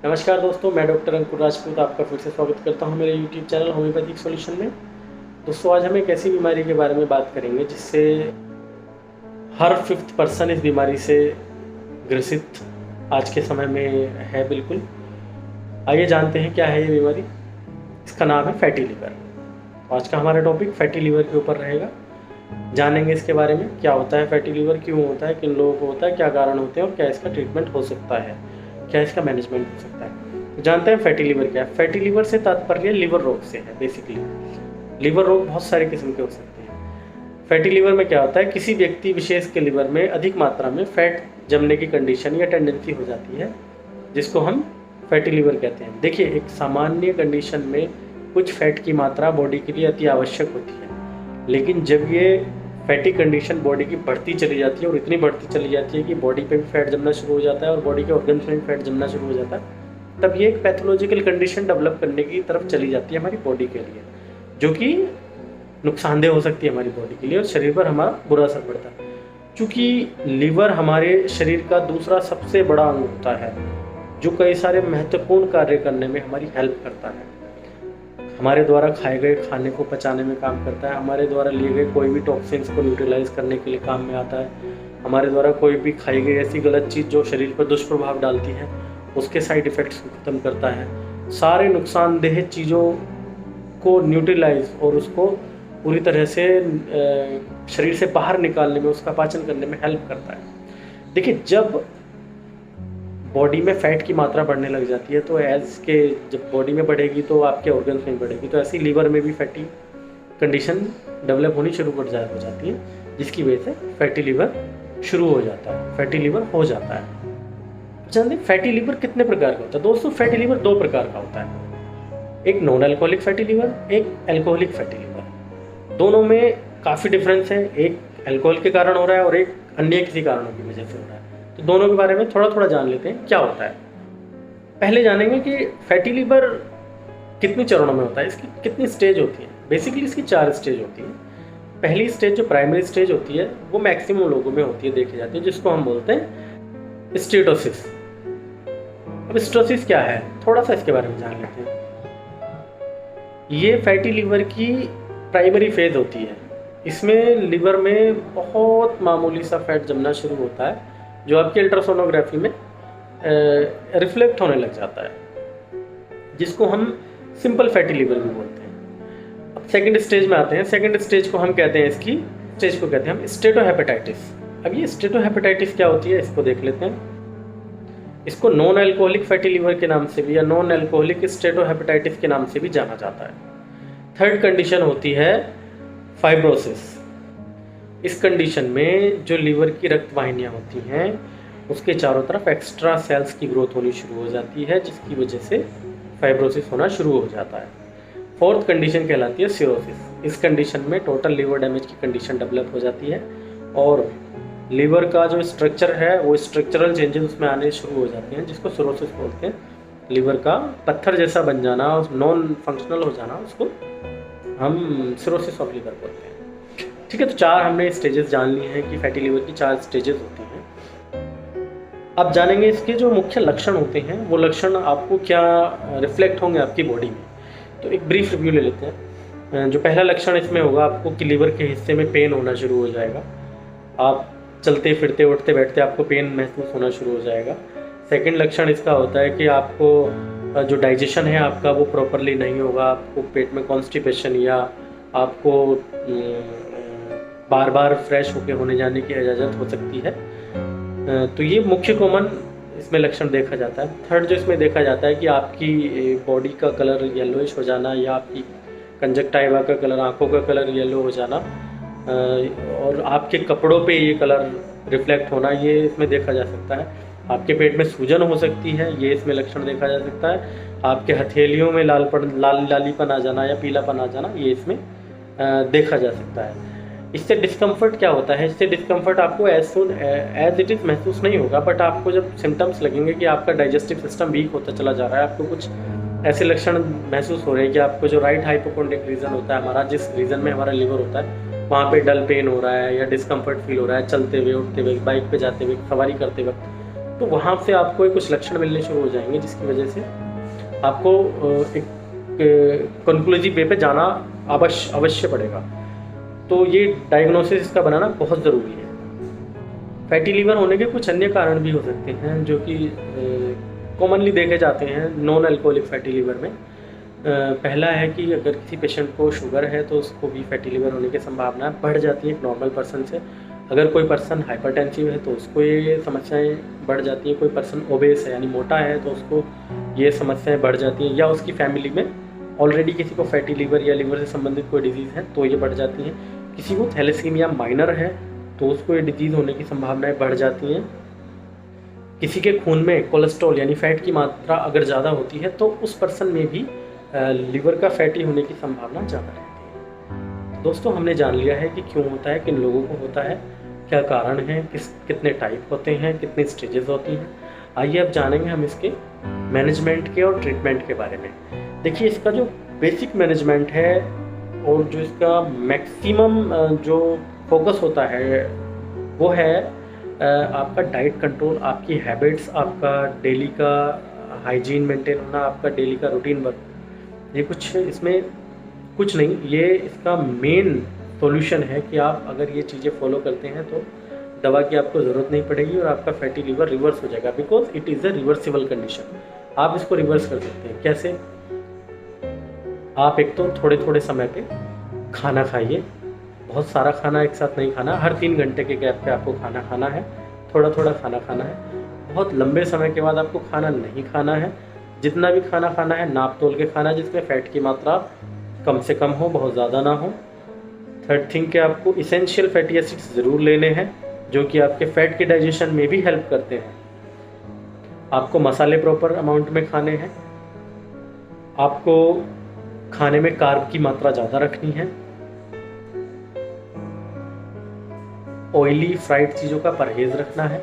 नमस्कार दोस्तों, मैं डॉक्टर अंकुर राजपूत आपका फिर से स्वागत करता हूं मेरे यूट्यूब चैनल होम्योपैथिक सॉल्यूशन में। दोस्तों, आज हम एक ऐसी बीमारी के बारे में बात करेंगे जिससे हर फिफ्थ पर्सन इस बीमारी से ग्रसित आज के समय में है। बिल्कुल, आइए जानते हैं क्या है ये बीमारी। इसका नाम है फैटी लिवर। आज का हमारा टॉपिक फैटी लिवर के ऊपर रहेगा। जानेंगे इसके बारे में, क्या होता है फैटी लिवर, क्यों होता है, किन लोगों को होता है, क्या कारण होते हैं और क्या इसका ट्रीटमेंट हो सकता है, क्या इसका मैनेजमेंट हो सकता है। तो जानते हैं फैटी लिवर क्या है। फैटी लिवर से तात्पर्य लिवर रोग से है। बेसिकली लिवर रोग बहुत सारे किस्म के हो सकते हैं। फैटी लिवर में क्या होता है, किसी व्यक्ति विशेष के लिवर में अधिक मात्रा में फैट जमने की कंडीशन या टेंडेंसी हो जाती है, जिसको हम फैटी लिवर कहते हैं। देखिए, एक सामान्य कंडीशन में कुछ फैट की मात्रा बॉडी के लिए अति आवश्यक होती है, लेकिन जब ये फैटी कंडीशन बॉडी की बढ़ती चली जाती है और इतनी बढ़ती चली जाती है कि बॉडी पे भी फैट जमना शुरू हो जाता है और बॉडी के ऑर्गन्स में भी फैट जमना शुरू हो जाता है, तब ये एक पैथोलॉजिकल कंडीशन डेवलप करने की तरफ चली जाती है हमारी बॉडी के लिए, जो कि नुकसानदेह हो सकती है हमारी बॉडी के लिए और शरीर पर हमारा बुरा असर पड़ता है। चूँकि लिवर हमारे शरीर का दूसरा सबसे बड़ा अंग होता है, जो कई सारे महत्वपूर्ण कार्य करने में हमारी हेल्प करता है। हमारे द्वारा खाए गए खाने को पचाने में काम करता है, हमारे द्वारा लिए गए कोई भी टॉक्सिन्स को न्यूट्रलाइज करने के लिए काम में आता है, हमारे द्वारा कोई भी खाई गई ऐसी गलत चीज़ जो शरीर पर दुष्प्रभाव डालती है उसके साइड इफ़ेक्ट्स को ख़त्म करता है। सारे नुकसानदेह चीज़ों को न्यूट्रलाइज और उसको पूरी तरह से शरीर से बाहर निकालने में, उसका पाचन करने में हेल्प करता है। देखिए, जब बॉडी में फैट की मात्रा बढ़ने लग जाती है तो जब बॉडी में बढ़ेगी तो आपके ऑर्गन्स में बढ़ेगी, तो ऐसी लीवर में भी फैटी कंडीशन डेवलप होनी शुरू हो जाती है, जिसकी वजह से फैटी लिवर शुरू हो जाता है, फैटी लिवर हो जाता है। जानते हैं फैटी लिवर कितने प्रकार का होता है? दोस्तों, फैटी लिवर दो प्रकार का होता है, एक नॉन अल्कोहलिक फैटी लिवर, एक अल्कोहलिक फैटी लिवर। दोनों में काफ़ी डिफरेंस है, एक अल्कोहल के कारण हो रहा है और एक अन्य किसी कारणों की वजह से हो रहा है। तो दोनों के बारे में थोड़ा थोड़ा जान लेते हैं क्या होता है। पहले जानेंगे कि फैटी लिवर कितनी चरणों में होता है, इसकी कितनी स्टेज होती है। बेसिकली इसकी 4 स्टेज होती है। पहली स्टेज जो प्राइमरी स्टेज होती है वो मैक्सिमम लोगों में होती है, देखी जाती है, जिसको हम बोलते हैं स्टेटोसिस। अब स्टेटोसिस क्या है, थोड़ा सा इसके बारे में जान लेते हैं। ये फैटी लिवर की प्राइमरी फेज होती है। इसमें लिवर में बहुत मामूली सा फैट जमना शुरू होता है, जो आपकी अल्ट्रासोनोग्राफी में रिफ्लेक्ट होने लग जाता है, जिसको हम सिंपल फैटी लिवर भी बोलते हैं। अब सेकंड स्टेज में आते हैं। सेकंड स्टेज को हम कहते हैं, इसकी स्टेज को कहते हैं हम स्टेटोहेपेटाइटिस। अब ये स्टेटोहेपेटाइटिस क्या होती है, इसको देख लेते हैं। इसको नॉन अल्कोहलिक फैटी लिवर के नाम से भी या नॉन अल्कोहलिक स्टेटोहेपेटाइटिस के नाम से भी जाना जाता है। थर्ड कंडीशन होती है फाइब्रोसिस। इस कंडीशन में जो लीवर की रक्त वाहिनियाँ होती हैं उसके चारों तरफ एक्स्ट्रा सेल्स की ग्रोथ होनी शुरू हो जाती है, जिसकी वजह से फाइब्रोसिस होना शुरू हो जाता है। फोर्थ कंडीशन कहलाती है सिरोसिस। इस कंडीशन में टोटल लिवर डैमेज की कंडीशन डेवलप हो जाती है और लीवर का जो स्ट्रक्चर है वो स्ट्रक्चरल चेंजेस उसमें आने शुरू हो जाते हैं, जिसको सिरोसिस बोलते हैं। लिवर का पत्थर जैसा बन जाना, नॉन फंक्शनल हो जाना, उसको हम सिरोसिस ऑफ लिवर बोलते हैं। ठीक है, तो 4 हमने स्टेजेस जान ली हैं कि फैटी लिवर की 4 स्टेजेस होती हैं। अब जानेंगे इसके जो मुख्य लक्षण होते हैं, वो लक्षण आपको क्या रिफ्लेक्ट होंगे आपकी बॉडी में। तो एक ब्रीफ रिव्यू ले लेते हैं। जो पहला लक्षण इसमें होगा आपको कि लिवर के हिस्से में पेन होना शुरू हो जाएगा। आप चलते फिरते उठते बैठते आपको पेन महसूस होना शुरू हो जाएगा। सेकंड लक्षण इसका होता है कि आपको जो डाइजेशन है आपका वो प्रॉपरली नहीं होगा, आपको पेट में कॉन्स्टिपेशन या आपको बार बार फ्रेश होके होने जाने की इजाज़त हो सकती है। तो ये मुख्य कॉमन इसमें लक्षण देखा जाता है। थर्ड जो इसमें देखा जाता है कि आपकी बॉडी का कलर येलोइश हो जाना या आपकी कंजक्टाइवा का कलर, आंखों का कलर येलो हो जाना और आपके कपड़ों पे ये कलर रिफ्लेक्ट होना, ये इसमें देखा जा सकता है। आपके पेट में सूजन हो सकती है, ये इसमें लक्षण देखा जा सकता है। आपके हथेलियों में लालीपन आ जाना या पीलापन आ जाना, ये इसमें देखा जा सकता है। इससे डिस्कम्फर्ट क्या होता है, इससे डिस्कम्फर्ट आपको एज इट इज़ महसूस नहीं होगा, बट आपको जब सिम्टम्स लगेंगे कि आपका डाइजेस्टिव सिस्टम वीक होता चला जा रहा है, आपको कुछ ऐसे लक्षण महसूस हो रहे हैं कि आपको जो राइट हाइपोकोंड्रिक रीजन होता है हमारा, जिस रीजन में हमारा लिवर होता है, वहाँ पे डल पेन हो रहा है या डिस्कम्फर्ट फील हो रहा है चलते हुए, उठते हुए, बाइक पे जाते हुए, सवारी करते वक्त, तो वहाँ से आपको कुछ लक्षण मिलने शुरू हो जाएंगे, जिसकी वजह से आपको एक कंक्लूसिव वे पे जाना अवश्य पड़ेगा। तो ये डायग्नोसिस इसका बनाना बहुत ज़रूरी है। फैटी लीवर होने के कुछ अन्य कारण भी हो सकते हैं जो कि कॉमनली देखे जाते हैं नॉन अल्कोहलिक फैटी लीवर में। पहला है कि अगर किसी पेशेंट को शुगर है तो उसको भी फैटी लीवर होने की संभावना बढ़ जाती है एक नॉर्मल पर्सन से। अगर कोई पर्सन हाइपरटेंसिव है तो उसको ये समस्याएं बढ़ जाती हैं। कोई पर्सन ओबेस है यानी मोटा है तो उसको ये समस्याएं बढ़ जाती हैं, या उसकी फैमिली में ऑलरेडी किसी को फैटी लीवर या लीवर से संबंधित कोई डिजीज़ है तो ये बढ़ जाती हैं। किसी को थैलेसीमिया माइनर है तो उसको ये डिजीज़ होने की संभावनाएं बढ़ जाती हैं। किसी के खून में कोलेस्ट्रॉल यानी फैट की मात्रा अगर ज़्यादा होती है तो उस पर्सन में भी लीवर का फैटी होने की संभावना ज़्यादा रहती है। तो दोस्तों, हमने जान लिया है कि क्यों होता है, किन लोगों को होता है, क्या कारण है, कितने टाइप होते हैं, कितनी स्टेजेस होती हैं। आइए अब जानेंगे हम इसके मैनेजमेंट के और ट्रीटमेंट के बारे में। देखिए, इसका जो बेसिक मैनेजमेंट है और जो इसका मैक्सिमम जो फोकस होता है वो है आपका डाइट कंट्रोल, आपकी हैबिट्स, आपका डेली का हाइजीन मेंटेन होना, आपका डेली का रूटीन वर्क। ये कुछ इसमें कुछ नहीं, ये इसका मेन सॉल्यूशन है कि आप अगर ये चीज़ें फॉलो करते हैं तो दवा की आपको ज़रूरत नहीं पड़ेगी और आपका फैटी लीवर रिवर्स हो जाएगा, because it is a reversible condition. आप इसको रिवर्स कर सकते हैं। कैसे? आप एक तो थोड़े थोड़े समय पे खाना खाइए, बहुत सारा खाना एक साथ नहीं खाना, हर 3 घंटे के गैप पे आपको खाना खाना है, थोड़ा थोड़ा खाना खाना है। बहुत लंबे समय के बाद आपको खाना नहीं खाना है। जितना भी खाना खाना है नाप तोल के खाना, जिसमें फ़ैट की मात्रा कम से कम हो, बहुत ज़्यादा ना हो। थर्ड थिंग कि आपको इसेंशियल फैटी एसिड्स ज़रूर लेने हैं जो कि आपके फ़ैट के डाइजेशन में भी हेल्प करते हैं। आपको मसाले प्रॉपर अमाउंट में खाने हैं। आपको खाने में कार्ब की मात्रा ज़्यादा रखनी है। ऑयली फ्राइड चीज़ों का परहेज़ रखना है।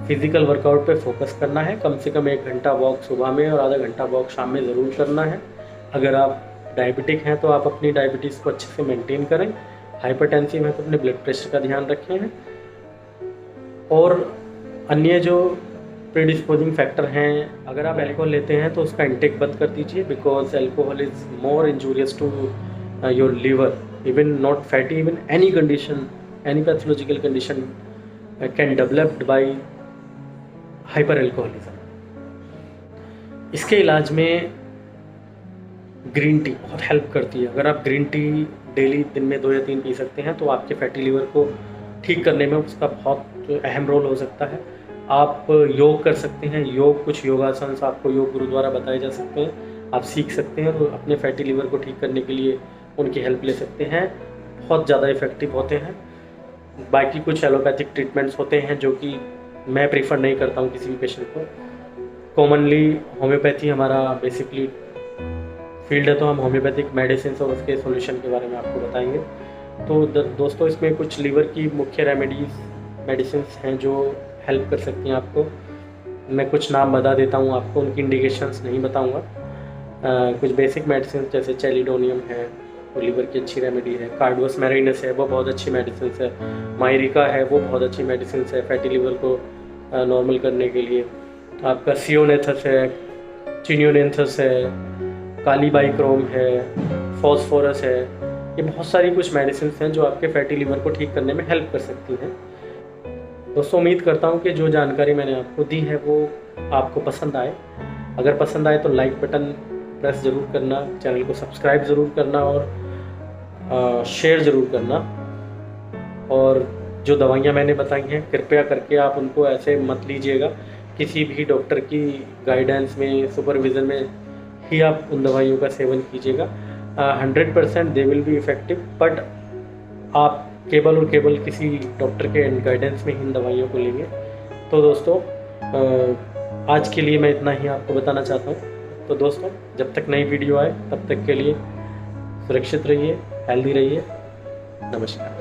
फिज़िकल वर्कआउट पे फोकस करना है। कम से कम 1 घंटा वॉक सुबह में और आधा घंटा वॉक शाम में ज़रूर करना है। अगर आप डायबिटिक हैं तो आप अपनी डायबिटीज़ को अच्छे से मेंटेन करें। हाइपरटेंसिव है तो अपने ब्लड प्रेशर का ध्यान रखें। और अन्य जो प्रीडिस्पोजिंग फैक्टर हैं, अगर आप अल्कोहल लेते हैं तो उसका इंटेक बंद कर दीजिए, because alcohol is more injurious to your liver. Even not fatty, even any condition, any pathological condition can developed by hyper alcoholism. इसके इलाज में ग्रीन टी बहुत हेल्प करती है। अगर आप ग्रीन टी डेली दिन में 2 या 3 पी सकते हैं तो आपके फैटी लीवर को ठीक करने में उसका बहुत अहम रोल हो सकता है। आप योग कर सकते हैं। कुछ योगासन आपको योग गुरु द्वारा बताए जा सकते हैं, आप सीख सकते हैं और अपने फैटी लीवर को ठीक करने के लिए उनकी हेल्प ले सकते हैं। बहुत ज़्यादा इफ़ेक्टिव होते हैं। बाकी कुछ एलोपैथिक ट्रीटमेंट्स होते हैं जो कि मैं प्रीफर नहीं करता हूँ किसी भी पेशेंट को। कॉमनली होम्योपैथी हमारा बेसिकली फील्ड है, तो हम होम्योपैथिक मेडिसिन और उसके सॉल्यूशन के बारे में आपको बताएंगे। तो दोस्तों, इसमें कुछ लीवर की मुख्य मेडिसिन हैं जो हेल्प कर सकती हैं आपको। मैं कुछ नाम बता देता हूँ आपको, उनकी इंडिकेशंस नहीं बताऊँगा। कुछ बेसिक मेडिसिन जैसे चैलिडोनियम है, वो लीवर की अच्छी रेमेडी है। कार्डवस मैरिनस है, वो बहुत अच्छी मेडिसिन है। मायरिका है, वो बहुत अच्छी मेडिसिन है फैटी लीवर को नॉर्मल करने के लिए। आपका सियोनेथस है, चिनियोनेंथस है, कालीबाइक्रोम है, फॉस्फोरस है। ये बहुत सारी कुछ मेडिसिन हैं जो आपके फैटी लीवर को ठीक करने में हेल्प कर सकती हैं। दोस्तों, उम्मीद करता हूँ कि जो जानकारी मैंने आपको दी है वो आपको पसंद आए। अगर पसंद आए तो लाइक बटन प्रेस ज़रूर करना, चैनल को सब्सक्राइब ज़रूर करना और शेयर ज़रूर करना। और जो दवाइयाँ मैंने बताई हैं कृपया करके आप उनको ऐसे मत लीजिएगा। किसी भी डॉक्टर की गाइडेंस में, सुपरविज़न में ही आप उन दवाइयों का सेवन कीजिएगा। 100% they will be effective, but आप केवल और केवल किसी डॉक्टर के गाइडेंस में ही इन दवाइयों को लेंगे। तो दोस्तों, आज के लिए मैं इतना ही आपको बताना चाहता हूँ। तो दोस्तों, जब तक नई वीडियो आए तब तक के लिए सुरक्षित रहिए, हेल्दी रहिए। नमस्कार।